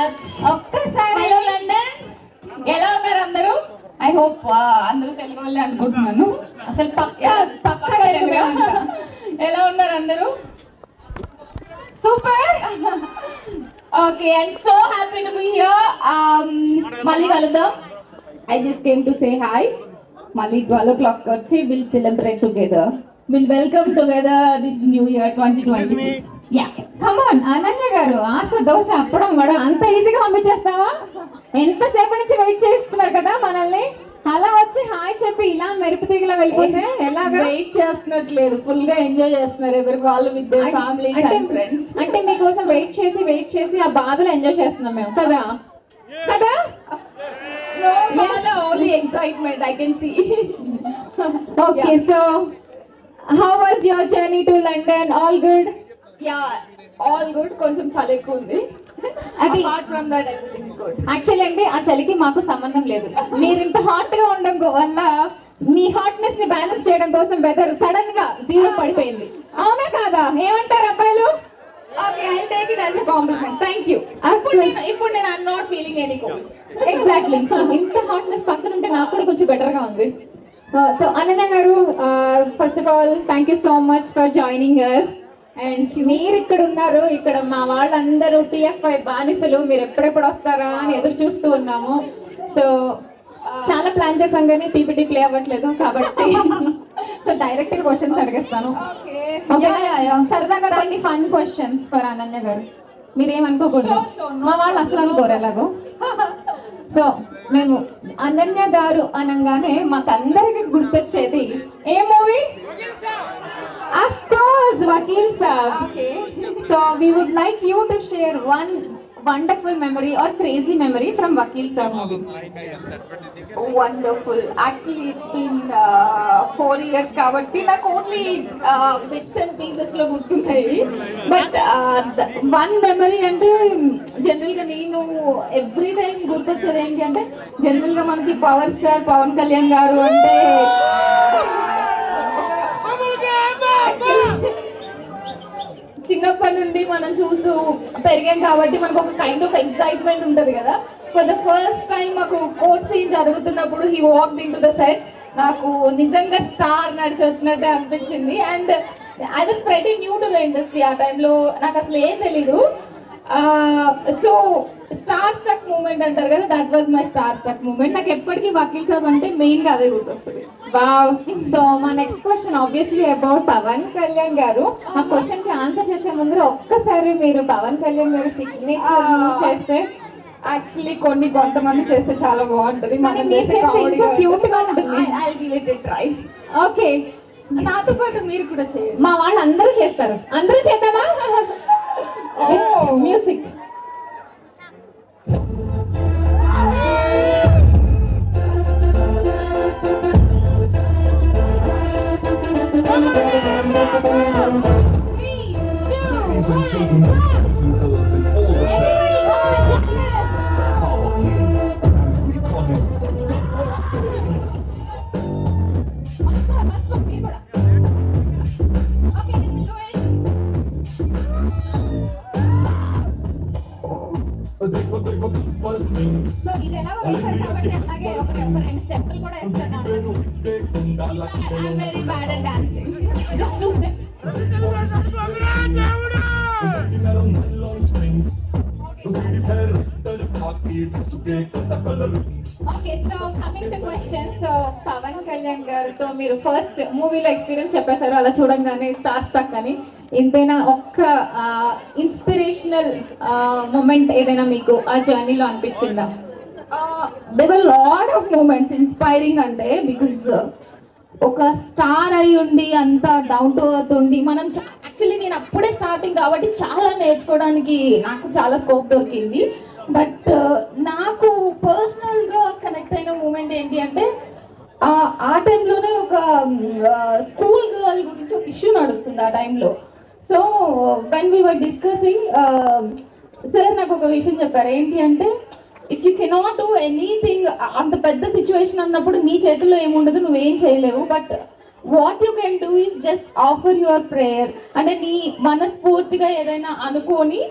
Much. ఒక్కసారి hello London, ఎలా ఉన్నారు అందరూ? ఐ హోప్ అందరూ తెలుగు వాళ్ళే అనుకుంటున్నాను. అసలు పక్క తెలుగు. ఎలా ఉన్నారు అందరూ? Super. Okay, I'm so happy to be here. మళ్ళీ కలుద్దాం. I just came to say hi. మళ్ళీ 12 o'clock వచ్చి will celebrate together, will welcome together this new year 2026. Yeah, come on Ananya గారు, ఆశ దోశ అప్పడం వడ అంత ఈజీగా పంపించేస్తావా? ఎంతసేపటి నుంచి వెయిట్ చేస్తున్నారు కదా మనల్ని, అలా వచ్చి హాయ్ చెప్పి ఇలా మెరుపు తీగలా వెళ్ళిపోతే ఎలాగా? వెయిట్ చేస్తున్నట్లేదు, ఫుల్ గా ఎంజాయ్ చేస్తున్నారు ఎవరికి వాళ్ళు with their families and friends. అంటే మీకోసం వెయిట్ చేసి ఆ బాధలు ఎంజాయ్ చేస్తున్నాం మేము కదా కదా. No, only excitement I can see. Okay, so how was your journey to London? All good? Yeah, all good. కొంచెం చలి ఎక్కువ ఉంది. అది apart from that everything is good. Actually అంటే ఆ చలికి మాకు సంబంధం లేదు. మీరు ఇంత హాట్ గా ఉండడం వల్ల మీ హాట్నెస్ ని బ్యాలెన్స్ చేయడం కోసం వెదర్ సడన్ గా 0 పడిపోయింది. అవునా కాదా? ఏమంటారు అబ్బాయిలు? Okay, I'll take it as a compliment. Thank you. ఇప్పుడు నేను I'm not feeling any cold. Exactly. ఇంత హాట్నెస్ పక్కన ఉంటే నాకు కూడా కొంచెం బెటర్ గా ఉంది. సో అనన్య గారు, first of all thank you so much for joining us. And మీరు ఇక్కడ ఉన్నారు, ఇక్కడ మా వాళ్ళందరూ TFI బానిసలు, మీరు ఎప్పుడెప్పుడు వస్తారా అని ఎదురు చూస్తూ ఉన్నాము. సో చాలా ప్లాన్ చేసాం కానీ PPT ప్లే అవ్వట్లేదు కాబట్టి సో డైరెక్ట్ గా క్వశ్చన్స్ అడిగేస్తాను. Okay. సరదాగా కొన్ని ఫన్ క్వశ్చన్స్ ఫర్ అనన్య గారు, మీరేమనుకోకూడదు. మా వాళ్ళు అసలు అనుకోరు ఎలాగో. సో మేము అనన్య గారు అనగానే మాకందరికి గుర్తొచ్చేది ఏ movie? Of course Vakeel Saab. Okay. So we would like you to share one wonderful memory or crazy memory from Vakeel Saab movie. Wonderful. Actually, it's been 4 years కాబట్టి నాకు ఓన్లీ బిట్స్ అండ్ పీసెస్ లో గుర్తున్నాయి. బట్ వన్ మెమరీ అంటే general గా నేను every time గుర్తొచ్చేది ఏంటి అంటే, జనరల్ గా మనకి పవర్ స్టార్ పవన్ కళ్యాణ్ గారు అంటే చిన్నప్పటి నుండి మనం చూస్తూ పెరిగాం కాబట్టి మనకు ఒక కైండ్ ఆఫ్ ఎక్సైట్మెంట్ ఉంటుంది కదా. ఫర్ ద ఫస్ట్ టైం మాకు కోర్ట్ సీన్ జరుగుతున్నప్పుడు he walked into the set, నాకు నిజంగా స్టార్ నడిచి వచ్చినట్టే అనిపించింది. And I was pretty new to the industry. ఆ టైంలో నాకు అసలు ఏం తెలీదు. సో స్టార్ స్టక్ మూమెంట్ అంటారు కదా, that was my star stuck moment. నాకు ఎప్పటికీ వకీల్ సాబ్ అంటే మెయిన్గా అదే గుర్తొస్తుంది. వావ్. సో మా next question obviously about Pawan Kalyan గారు. ఆ క్వశ్చన్ కి ఆన్సర్ చేసే ముందు ఒక్కసారి మీరు పవన్ కళ్యాణ్ గారు సిగ్నేచర్ చేస్తే. యాక్చువల్లీ కొంతమంది చేస్తే చాలా బాగుంటది, మనం చేస్తే క్యూట్ గా ఉంటుంది. I'll give it a try. Okay, నాతో పాటు మీరు కూడా చేయండి. మా వాళ్ళు అందరూ చేస్తారు, అందరూ చేద్దామా? Music. Ladies and gentlemen, boys and girls and all the fans, Mr. Power King, we call him God Save. So ఇది ఎలాగో వేశారు కాబట్టి అలాగే ఒక 2 స్టెప్పులు కూడా వేస్తాను. I'm very bad at dancing. Just 2 steps. Okay, so coming to question. So Pawan Kalyan గారితో మీరు ఫస్ట్ మూవీలో ఎక్స్పీరియన్స్ చెప్పేశారు, అలా చూడంగానే స్టార్ స్టక్ అని. ఇంతైనా ఒక్క ఇన్స్పిరేషనల్ మూమెంట్ ఏదైనా మీకు ఆ జర్నీలో అనిపించిందా? There were lot of moments inspiring అంటే, బికాజ్ ఒక స్టార్ అయి ఉండి అంత డౌన్ టు ఎర్త్ ఉండి మనం యాక్చువల్లీ నేను అప్పుడే స్టార్టింగ్ కాబట్టి చాలా నేర్చుకోవడానికి నాకు చాలా స్కోప్ దొరికింది. బట్ నాకు పర్సనల్గా కనెక్ట్ అయిన మూమెంట్ ఏంటి అంటే, ఆ టైంలోనే ఒక స్కూల్ గర్ల్ గురించి ఒక ఇష్యూ నడుస్తుంది ఆ టైంలో. So when we were discussing, sir నాకు ఒక విషయం చెప్పారు. ఏంటి అంటే, if you cannot do anything, అంత పెద్ద సిచ్యువేషన్ అన్నప్పుడు నీ చేతుల్లో ఏముండదు, నువ్వేం చేయలేవు. But what you can do is just offer your prayer. అంటే నీ మనస్ఫూర్తిగా ఏదైనా అనుకొని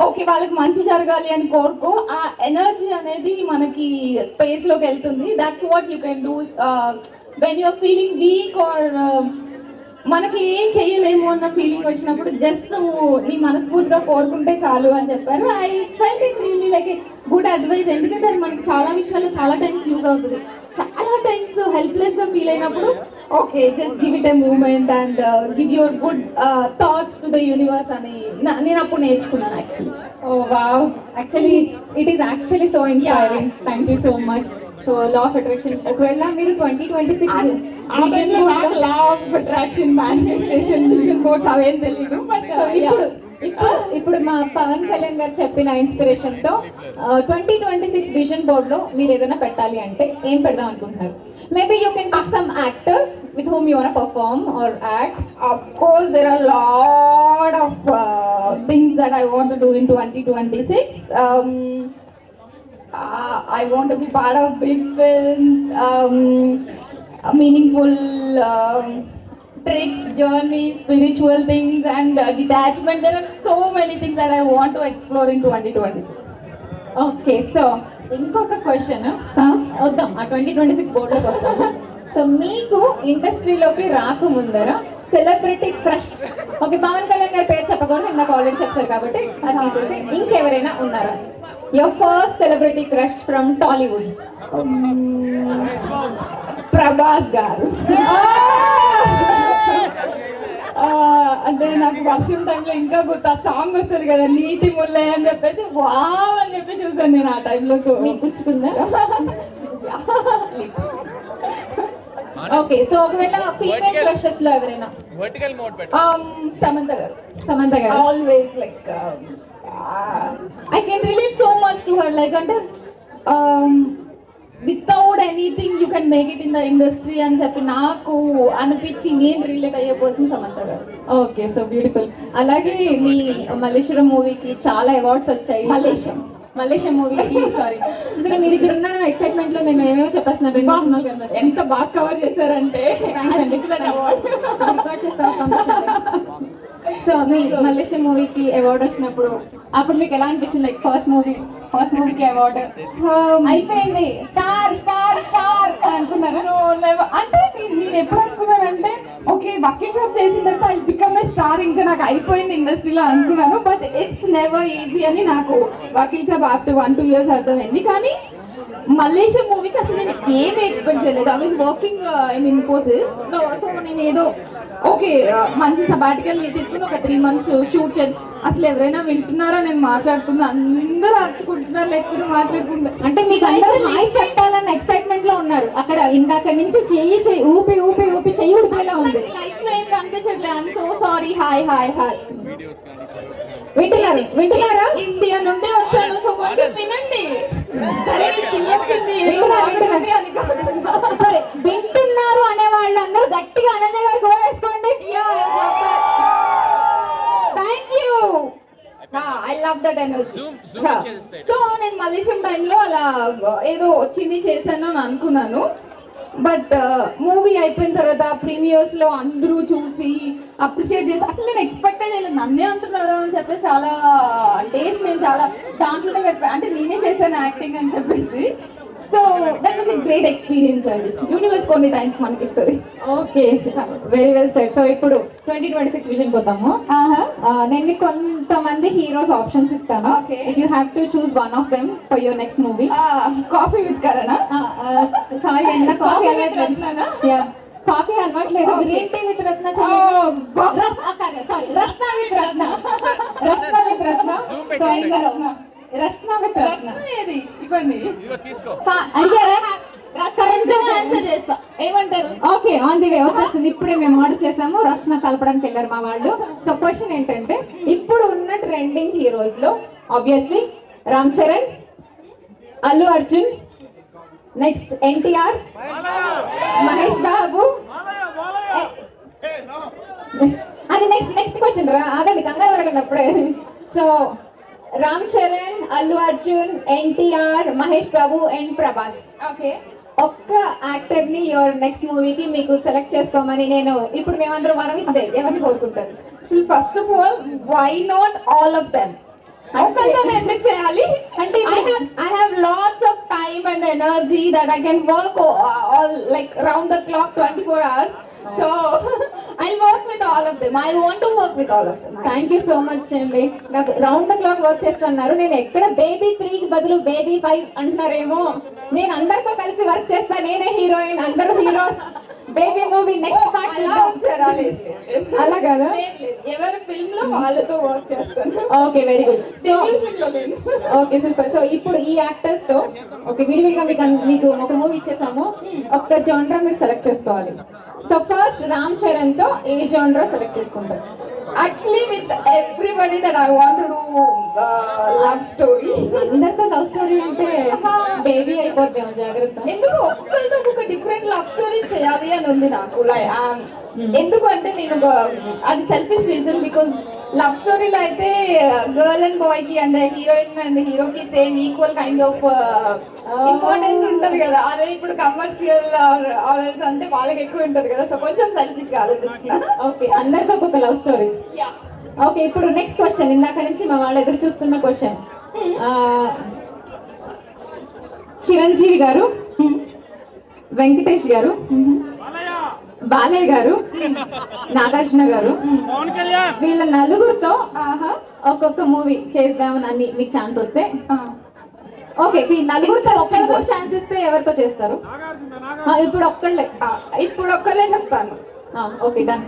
ఓకే వాళ్ళకి మంచి జరగాలి అని కోరుకో, ఆ ఎనర్జీ అనేది మనకి స్పేస్లోకి వెళ్తుంది. That's what you can do when you're feeling weak or మనకి ఏం చేయలేము అన్న ఫీలింగ్ వచ్చినప్పుడు జస్ట్ నువ్వు నీ మనస్ఫూర్తిగా కోరుకుంటే చాలు అని చెప్పారు. I felt it really like a good advice. ఎందుకంటే అది మనకి చాలా విషయాల్లో చాలా టైమ్స్ యూజ్ అవుతుంది. చాలా టైమ్స్ హెల్ప్లెస్గా ఫీల్ అయినప్పుడు okay just give it a moment and give your good thoughts to the universe అని నేను అప్పుడు నేర్చుకున్నాను actually. Oh wow, actually it is actually so inspiring. Thank you so much. So law of attraction ఒకవేళ మీరు 2026 vision board లో- law of attraction, manifestation, vision boards అవేం తెలీదు. But So, ఇప్పుడు మా పవన్ కళ్యాణ్ గారు చెప్పిన ఇన్స్పిరేషన్ తో 2026 విజన్ బోర్డ్ లో మీరు ఏదైనా పెట్టాలి అంటే ఏం పెడదాం అనుకుంటున్నారు? Maybe you can pick some actors with whom you want perform or act. of course there are a lot of things that I want to do in 2026. I want to be part of big films, meaningful trips, journeys, spiritual things and detachment. There are so many things that I want to explore in 2026. Okay, so ఇంకొక question వద్దాం ఆ 2026 బోర్డులోకి వస్తాము. So మీకు ఇండస్ట్రీలోకి రాకముందర celebrity crush, okay Pawan Kalyan గారి పేరు చెప్పకూడదు, ఇందాక ఆల్రెడీ చెప్పారు కాబట్టి అది తీసేసి ఇంకెవరైనా ఉన్నారా? Your first celebrity crush from Tollywood. Prabhas గారు. అంటే నాకు వర్షం టైంలో ఇంకా గుర్తు ఆ సాంగ్ వస్తుంది కదా, నీటి ముల్లే అని చెప్పేసి వావ్ అని చెప్పి చూసాను నేను ఆ టైంలో. సో మీకు పుచ్చుకుందా? ఓకే, సో ఒకవేళ ఫీమేల్ క్రషెస్ లో ఎవరైనా? వర్టికల్ మోడ్ పెట్టు. Samantha garu. Samantha garu. Always like I can relate so much to her. Like అంటే without anything you can make it in the industry అని చెప్పి నాకు అనిపించి నేను రిలేట్ అయ్యే పర్సన్ సమంత గారు. Okay, so beautiful. అలాగే మీ మల్లేశ్వరం మూవీకి చాలా అవార్డ్స్ వచ్చాయి. మల్లేశం మూవీకి సారీ చూసారా, మీరు ఇక్కడ ఉన్న ఎక్సైట్మెంట్ లో నేను ఏమేమో చెప్పేస్తున్నాను. రెండు సినిమాలు కనిపిస్తాయి. ఎంత బాగా కవర్ చేశారంటే రికార్డ్ చేస్తా. సో మీ మల్లేశం మూవీకి అవార్డు వచ్చినప్పుడు అప్పుడు మీకు ఎలా అనిపించింది? లైక్ ఫస్ట్ మూవీకి అవార్డు అయిపోయింది, స్టార్ స్టార్ స్టార్ అనుకున్నారా? అంటే నేను ఎప్పుడు అనుకున్నానంటే ఓకే వకీల్ సాబ్ చేసిన తర్వాత ఐ బికమ్ ఏ స్టార్, ఇంకా నాకు అయిపోయింది ఇండస్ట్రీలో అనుకున్నాను. బట్ ఇట్స్ నెవర్ ఈజీ అని నాకు వకీల్ సాబ్ ఆఫ్టర్ 1-2 years అర్థమైంది. కానీ మల్లేశం మూవీకి అసలు నేను ఏమి ఎక్స్పెక్ట్ చేయలేదు. I was working in Infosys. So నేను ఏదో ఓకే మంచి సబాటికల్ తీసుకుని ఒక 3 months షూట్ చేసి అసలు ఎవరైనా వింటున్నారా నేను మాట్లాడుతున్నా, అందరూ అర్చుకుంటున్నారు లేకపోతే మాట్లాడుకుంటున్నారు. అంటే మీకు అందరూ హాయ్ చెప్పాలన్న ఎక్సైట్మెంట్ లో ఉన్నారు. అక్కడ ఇందాక నుంచి చెయ్యి ఊపి ఊపి ఊపి చెయ్యి ఉడిపోయేలా ఉంది. లైఫ్ లో ఏం కనిపించట్లేదు. I'm so sorry. Hi hi hi. వింటున్నారా? ఇండియా నుండి వచ్చాను, సో కొంచెం వినండి. సరే పిల్లొచ్చింది సరే వింటున్నారు అనే వాళ్ళందరూ గట్టిగా అనన్య గారు గో వేసుకోండి. Thank you. I love that energy. So నేను మలేషియం టైంలో అలా ఏదో వచ్చింది చేశాను అని అనుకున్నాను. బట్ మూవీ అయిపోయిన తర్వాత ప్రీమియర్స్ లో అందరూ చూసి అప్రిషియేట్ చేసి అసలు నేను ఎక్స్పెక్ట్ చేయలేదు నన్నే అంటున్నారు అని చెప్పేసి చాలా డేస్ నేను చాలా దాంట్లోనే అంటే నేనే చేశాను యాక్టింగ్ అని చెప్పేసి. So that was a great experience అండి. యూనివర్స్ కొన్ని టైమ్స్ మనకి ఇస్తుంది. Okay, very well set. So ఇప్పుడు 2026 విజన్కి వద్దాము. నేను మీకు కొంతమంది హీరోస్ ఆప్షన్స్ ఇస్తాను. Okay. If you have to choose one of them for your next movie. Coffee with కరణా. సారీ అన్న, coffee Coffee with Ratna? Coffee అలవాట్లేదు. Okay. Green tea with Ratna. Sorry, Ratna with Ratna. Ratna with Ratna. Ratna with రత్న. ఏది ఇవ్వండి. ఇదిగో తీసుకో. అడిగారా? Answer చేస్తా. ఏమంటారు? ఓకే, ఆన్ ది వే వచ్చేస్తుంది. ఇప్పుడే మేము ఆర్డర్ చేసాము, రత్న కలపడానికి వెళ్ళారు మా వాళ్ళు. సో క్వశ్చన్ ఏంటంటే ఇప్పుడు ఉన్న ట్రెండింగ్ హీరోస్ లో ఆబ్వియస్లీ రామ్ చరణ్, అల్లు అర్జున్, నెక్స్ట్ ఎన్టీఆర్, మహేష్ బాబు. అది నెక్స్ట్ క్వశ్చన్ రా, ఆగండి కంగారు అడగండి అప్పుడే. So Ram Charan, Allu Arjun, NTR, Mahesh Babu and Prabhas. Okay. ఒక్క యాక్టర్ ని యువర్ నెక్స్ట్ మూవీకి మీకు సెలెక్ట్ చేసుకోమని నేను ఇప్పుడు మేమందరం వరమిస్తే ఎవరిని కోరుకుంటారు? So first of all, why not all of them? ఒక్కళ్ళని ఎందుకు చేయాలి? అంటే I have lots of time and energy that I can work all like round the clock 24 hours. So I'll work with all of them. I want to work with all of them. Thank you so much అండి. నాకు round the clock work చేస్తున్నారు. నేను ఎక్కడ baby 3కి బదులు baby 5 అంటున్నారేమో. నేను అందరితో కలిసి వర్క్ చేస్తా. నేనే హీరోయిన్, అందరూ heroes. Baby movie next part అలా వచ్చారా? లేదు, లేదు. అలా కదా? లేదు, లేదు. ఎవరి ఫిల్మ్ లో వాళ్ళతో వర్క్ చేస్తాను. Okay, very good. So film లో నేను ఓకే, సూపర్. సో ఇప్పుడు ఈ యాక్టర్స్ తో ఓకే విడివిడిగా మీకు ఒక మూవీ ఇచ్చేసాము. ఒక్క జానరా మీరు సెలెక్ట్ చేసుకోవాలి. సో ఫస్ట్ రామ్ చరణ్ తో ఏ జానరా సెలెక్ట్ చేసుకుంటారు? actually with everybody that I want to do love story. అందరితో లవ్ స్టోరీ అంటే బేబీ అయిపోద్దాం, జాగ్రత్త. ఎందుకు ఒక్కొక్కరితో ఒక డిఫరెంట్ లవ్ స్టోరీస్ చేయాలి అని ఉంది నాకు. ఎందుకు అంటే నేను అది సెల్ఫిష్ రీజన్. బికాస్ లవ్ స్టోరీలో అయితే గర్ల్ అండ్ బాయ్ కి అండ్ హీరోయిన్ అండ్ హీరోకి same equal kind of importance ఉంటది కదా. అదే ఇప్పుడు కమర్షియల్ ఆర్ఎల్స్ అంటే వాళ్ళకి ఎక్కువ ఉంటది కదా. సో కొంచెం సెల్ఫిష్ గా ఆలోచిస్తున్నా. ఓకే, అందరితో ఒక లవ్ స్టోరీ. ఓకే, ఇప్పుడు నెక్స్ట్ క్వశ్చన్. ఇందాక నుంచి మా వాళ్ళు ఎదురు చూస్తున్న క్వశ్చన్. చిరంజీవి గారు, వెంకటేష్ గారు, బాలయ్య గారు, నాగార్జున గారు, వీళ్ళ నలుగురితో ఒక్కొక్క మూవీ చేద్దామని అన్ని మీకు ఛాన్స్ వస్తే, ఓకే ఈ నలుగురితో ఒక్కరితో ఛాన్స్ ఇస్తే ఎవరితో చేస్తారు? ఇప్పుడు ఒక్కళ్ళే చెప్తాను. Okay, done.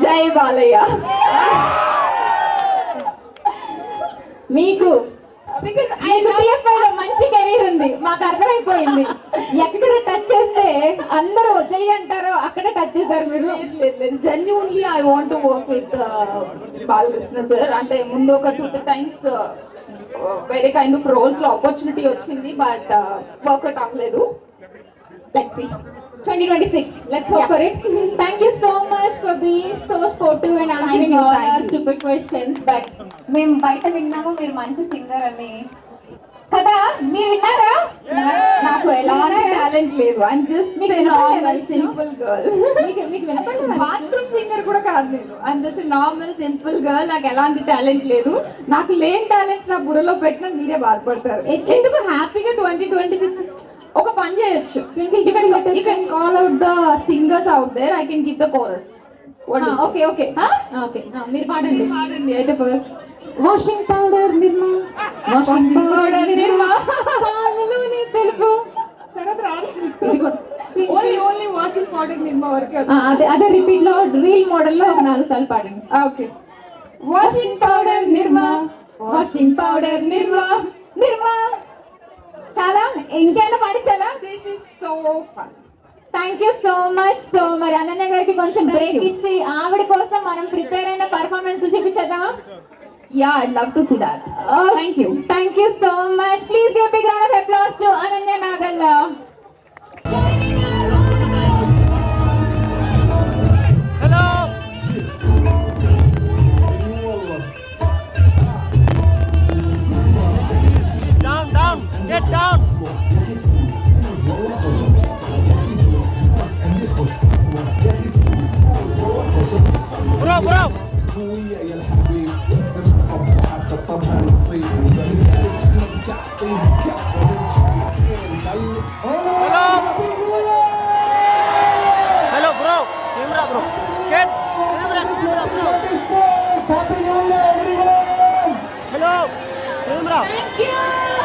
జై బాలయ్య. మీకు మంచి కెరీర్ ఉంది, మాకు అర్థమైపోయింది. ఎక్కడ టచ్ చేస్తే అందరూ జై అంటారో అక్కడ టచ్ చేశారు మీరు. లేదు, genuinely I want to work with Balakrishna sir. అంటే ముందు ఒక 2-3 టైమ్స్ వేరే కైండ్ ఆఫ్ రోల్స్ లో ఆపర్చునిటీ వచ్చింది, బట్ వర్కౌట్ అవ్వలేదు. Let's see 2026. Let's hope for it. Thank you so much for being so sportive and answering all our stupid questions. But మేము బయట విన్నాము మీరు మంచి సింగర్ అని కదా, మీరు విన్నారా? నాకు ఎలాంటి టాలెంట్ లేదు. I'm just normal simple girl. మీకు వినపడలేదు? బాత్రూమ్ సింగర్ కూడా కాదు నేను. I'm just normal simple girl. నాకు ఎలాంటి టాలెంట్ లేదు. నాకు లేని టాలెంట్స్ నా బుర్రలో పెట్టినా మీరే బాధపడతారు. ఎందుకు హ్యాపీగా 2026 ఒక పని చేయొచ్చు. You can call out the singers out there. I can give the chorus. Okay okay okay, మీరు పాడండి. అయితే first washing powder Nirma, washing powder నిర్మా, పాలలోని తెలుపు. ఓన్లీ వాషింగ్ పౌడర్ నిర్మా వరకు. అదే రిపీట్ లో రీల్ మోడల్ లో ఒక 4 సార్లు పాడండి. Okay. Washing powder Nirma, washing powder Nirma, Nirma. చాలా ఇంకేమైనా పాడించాలా? This is so fun. Thank you so much. So మరి అనన్య గారికి కొంచెం బ్రేక్ ఇచ్చి ఆవిడ కోసం మనం ప్రిపేర్ అయిన performance చూపించేద్దామా? Yeah, I'd love to see that. Thank you. Thank you so much. Please give a big round of applause to Ananya Nagalla. Hello. Down, get down. Bro. Hello, bro. Camera, bro. Get camera, bro. Happy New Year, everyone! Hello, camera. Thank you.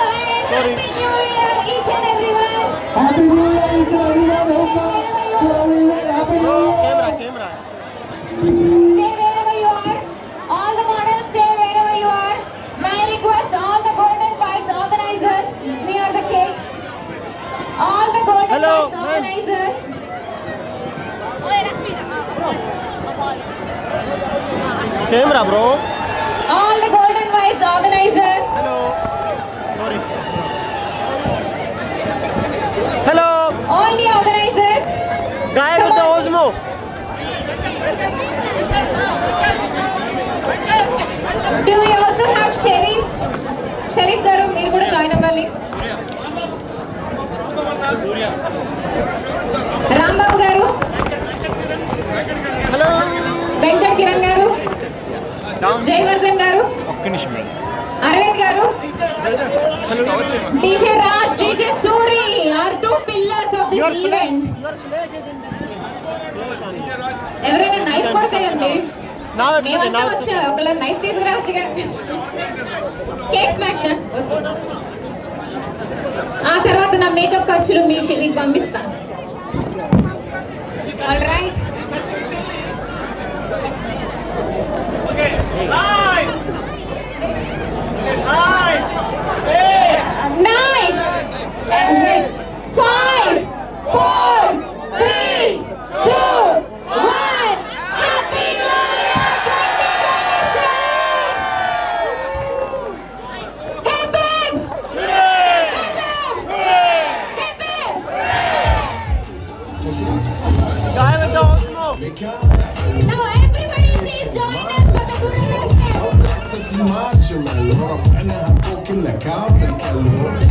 And Sorry. Happy New Year, each and everyone. Happy New Year, each and everyone. Welcome to everyone. Happy New Bro, Year! camera. Stay wherever you are. All the models, stay wherever you are. May I request all the Golden Vibes organizers near the cake. All the Golden Hello, Vibes man. organizers. Camera, bro. All the Golden Vibes organizers. Hello. Sorry. Hello. All the organizers. Guy with the Osmo. Do we also have Sharif? Sharif garu, మీరు కూడా join అవ్వాలి. రాంబాబు గారు, hello Venkat Kiran గారు, జయవర్ధన్ గారు, అరవింద్ గారు, teacher Raj, teacher Suri are two pillars of this event. ఎవరైనా నైఫ్ కూడా చేయండి. మేమంతా వచ్చా, ఒకళ్ళ నైఫ్ తీసుకురావచ్చుగా. Cake smash. ఆ తర్వాత నా మేకప్ ఖర్చులు మీకు పంపిస్తాను. All right. Nine, 5, 4, 3, 2, 1. Happy New Year 2026! Hip hip! Hip hip! Hip hip! Guy with the Osmo. Now everybody please join us for the Guru step. ماتش مع الغرب انا هبوك لك عامل كالورة في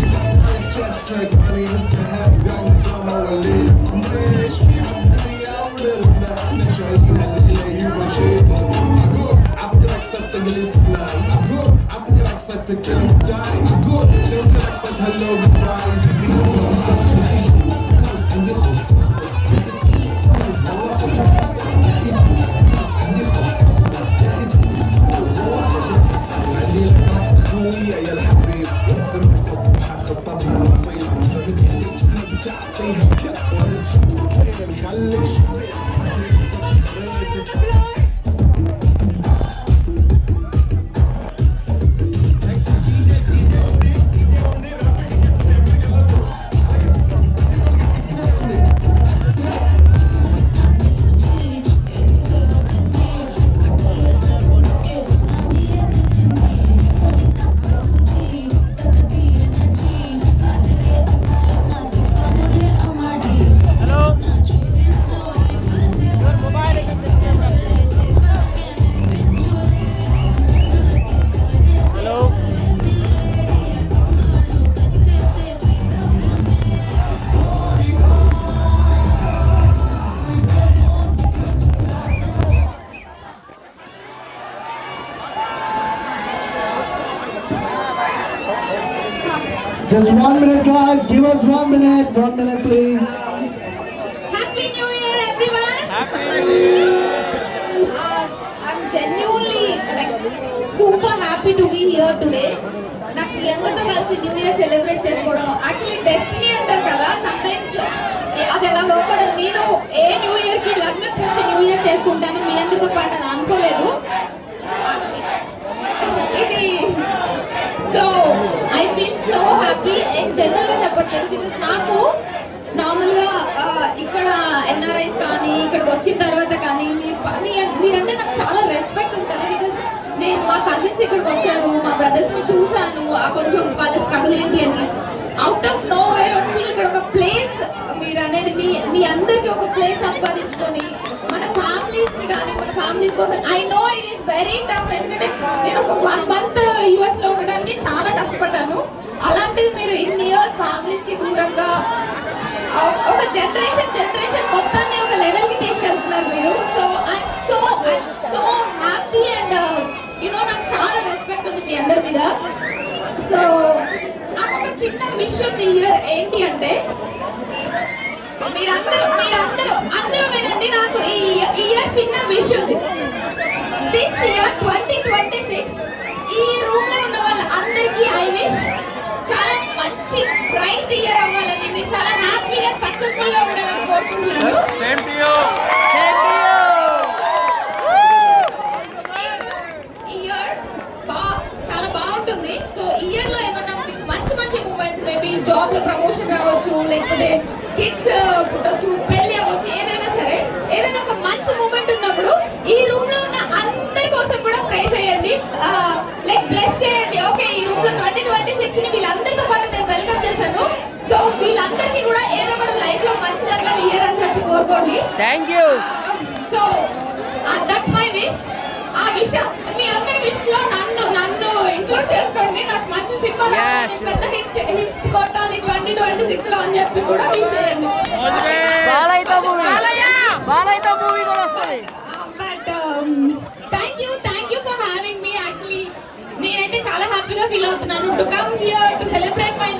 جاتك ماني لسه زين زما والليل ليش في الدنيا ولنا احنا شايلين الليله يبغى شيء اقول عبدك صدق الاسلام اقول عبدك صدق المتاعي اقول سويت صدق هلو باي زيدي هو عندي خوف يا الحبيب سمع صوتها خطبها نصيب بدي بتعطيها كف وهالشوكين خليك شبيب Just 1 minute, guys. Give us 1 minute. 1 minute, please. Happy New Year, everyone! I'm genuinely like super happy to be here today. నాకు ప్రియాంకతో కలిసి new year celebrate చేసుకోవడం actually destiny అంటారు కదా, some times అది ఎలా work అవ్వదు. నేను a new ఇయర్కి లండన్కి వచ్చి న్యూ ఇయర్ చేసుకుంటాను మీ అందరితో పాటు అని అనుకోలేదు. ఇది so I feel so happy. జనరల్గా చెప్పట్లేదు, బికాస్ నాకు నార్మల్గా ఇక్కడ ఎన్ఆర్ఐస్ కానీ ఇక్కడికి వచ్చిన తర్వాత కానీ మీరంటే నాకు చాలా రెస్పెక్ట్ ఉంటుంది. బికాస్ నేను మా కజిన్స్ ఇక్కడికి వచ్చాను, మా బ్రదర్స్ని చూశాను, కొంచెం వాళ్ళ స్ట్రగుల్ ఏంటి అని. అవుట్ ఆఫ్ నో వేర్ వచ్చి ఇక్కడ ఒక ప్లేస్ మీరు అనేది మీ అందరికీ ఒక ప్లేస్ సంపాదించుకొని మన ఫ్యామిలీస్కి కానీ మన ఫ్యామిలీస్ కోసం I know it is very tough. ఎందుకంటే నేను ఒక 1 month యూఎస్లో ఉండడానికి చాలా కష్టపడ్డాను. అలాంటిది మీరు ఇన్ని ఇయర్స్ ఫ్యామిలీస్కి దూరంగా ఒక జనరేషన్ మొత్తాన్ని ఒక లెవెల్కి తీసుకెళ్తున్నారు మీరు. So I'm so happy and you know నాకు చాలా రెస్పెక్ట్ ఉంది మీ అందరి మీద. సో నాకు ఒక చిన్న విష్ ఉంది ఇయర్ ఏంటి అంటే మీరందరూ వినండి. నాకు ఈ ఇయర్ చిన్న విష్ ఉంది. దిస్ ఇయర్ 2026 ఈ రూమ్ లో ఉన్న వాళ్ళందరికీ ఐ విష్ చాలా మంచి బ్రైట్ ఇయర్ అవ్వాలని, మీరు చాలా హ్యాపీగా సక్సెస్ఫుల్ గా ఉండాలని కోరుకుంటున్నాను. Same to you. ఇయర్ చాలా బాగుంటుంది. సో ఇయర్ లో ఏమన్నా మీకు మంచి మూమెంట్స్, మేబీ జాబ్ లో ప్రమోషన్ రావచ్చు, లేకపోతే కిడ్స్ పుట్టొచ్చు, పెళ్లి అవ్వచ్చు, ఏదైనా సరే ఏదైనా ఒక మంచి మూమెంట్ ఉన్నప్పుడు ఈ రూమ్ లో ఉన్న అందరి కోసం కూడా ప్రే చేయండి, లైక్ బ్లెస్ చేయండి. ఓకే, ఈ రూమ్ లో 2026 ని వీళ్ళందరితో పాటు నేను వెల్కమ్ చేశాను. సో వీళ్ళందరికీ కూడా ఏదో ఒకటి లైఫ్ లో మంచి జరగాలి ఇయర్ అని చెప్పి కోరుకోండి. Thank you. So that's my wish. ఆ విష్ మీ అందరి విష్ లో నన్ను ఇంక్లూడ్ చేసుకోండి. నాకు మంచి సినిమా పెద్ద హిట్ కొట్టాలి 2026 లో అని చెప్పి కూడా wish to come here to celebrate my